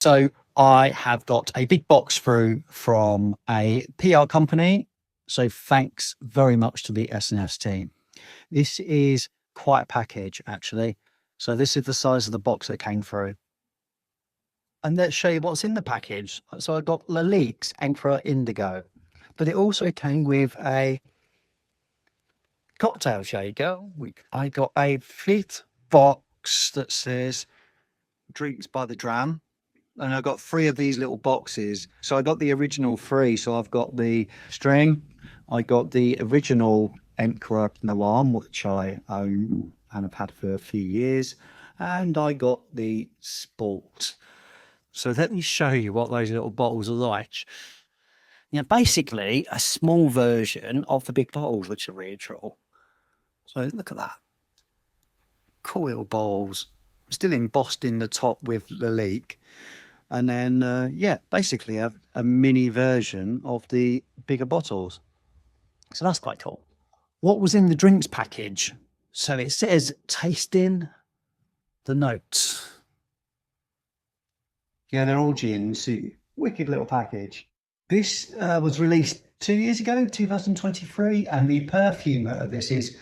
So I have got a big box through from a PR company. So thanks very much to the S&S team. This is quite a package, actually. So this is the size of the box that came through. And let's show you what's in the package. So I got Lalique's Emperor Indigo, but it also came with a cocktail shaker. I got a fifth box that says drinks by the dram. And I got 3 of these little boxes. So I got the original 3. So I've got the string, I got the original Emperor Noir, which I own and have had for a few years, and I got the Sport. So let me show you what those little bottles are like. Yeah, basically a small version of the big bottles, which are really cool. So look at that. Cool little bowls. Still embossed in the top with Lalique. And then, yeah, basically a mini version of the bigger bottles. So that's quite cool. What was in the drinks package? So it says tasting the notes. Yeah, they're all gins. Wicked little package. This was released 2 years ago, 2023, and the perfumer of this is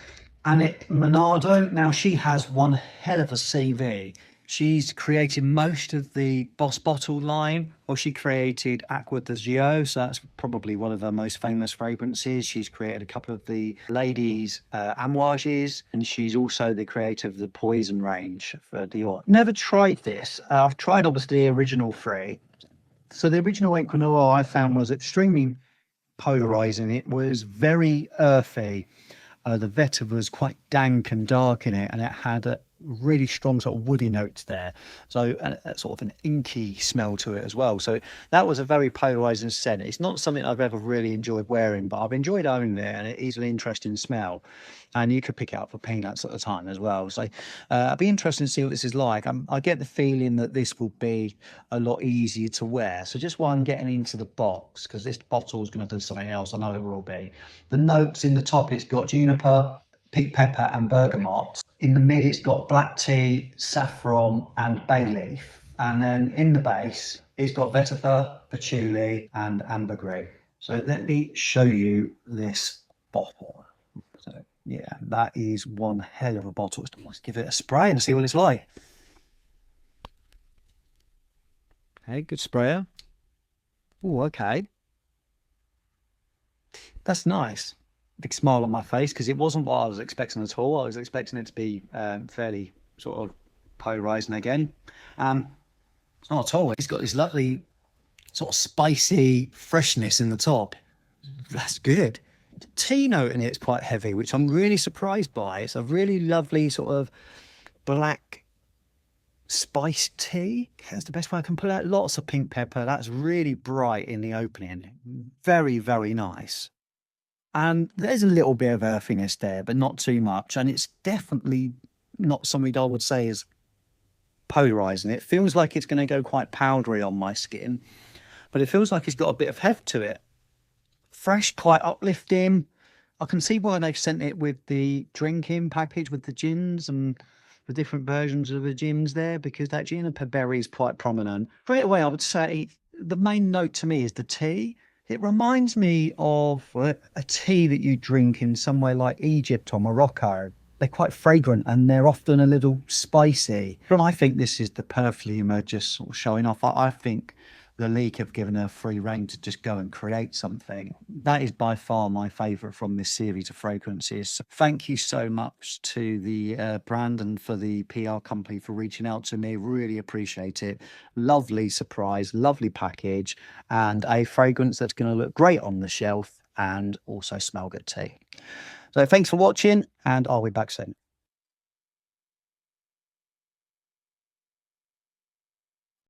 Annette Monardo. Now, she has one hell of a CV. She's created most of the Boss Bottle line, or she created Aqua de Gio, so that's probably one of her most famous fragrances. She's created a couple of the ladies' amouages, and she's also the creator of the Poison range for Dior. Never tried this. I've tried, obviously, the original 3. So the original Encre Noir I found was extremely polarizing. It was very earthy. The vetiver was quite dank and dark in it, and it had a really strong sort of woody notes there. So a sort of an inky smell to it as well. So that was a very polarizing scent. It's not something I've ever really enjoyed wearing, but I've enjoyed owning it, and it is an interesting smell. And you could pick it up for peanuts at the time as well. So I'd be interested to see what this is like. I get the feeling that this will be a lot easier to wear. So just while I'm getting into the box, because this bottle is going to do something else, I know it will be. The notes in the top, it's got juniper, pink pepper and bergamot. In the mid, it's got black tea, saffron and bay leaf. And then in the base, it's got vetiver, patchouli and ambergris. So let me show you this bottle. So yeah, that is one hell of a bottle. Let's give it a spray and see what it's like. Okay, good sprayer. Oh, okay. That's nice. Big smile on my face because it wasn't what I was expecting at all. I was expecting it to be fairly sort of polarizing again. It's not at all. It's got this lovely sort of spicy freshness in the top. That's good. The tea note in it's quite heavy, which I'm really surprised by. It's a really lovely sort of black spiced tea. That's the best way I can put it. Lots of pink pepper. That's really bright in the opening. Very, very nice. And there's a little bit of earthiness there, but not too much. And it's definitely not something I would say is polarizing. It feels like it's going to go quite powdery on my skin, but it feels like it's got a bit of heft to it. Fresh, quite uplifting. I can see why they've sent it with the drinking package with the gins and the different versions of the gins there, because that juniper berry is quite prominent. Straight away, I would say the main note to me is the tea. It reminds me of a tea that you drink in somewhere like Egypt or Morocco. They're quite fragrant and they're often a little spicy. But I think this is the perfumer just sort of showing off. I think Lalique have given her free rein to just go and create something. That is by far my favourite from this series of fragrances. So thank you so much to the brand and for the PR company for reaching out to me. Really appreciate it. Lovely surprise, lovely package, and a fragrance that's going to look great on the shelf and also smell good too. So thanks for watching, and I'll be back soon.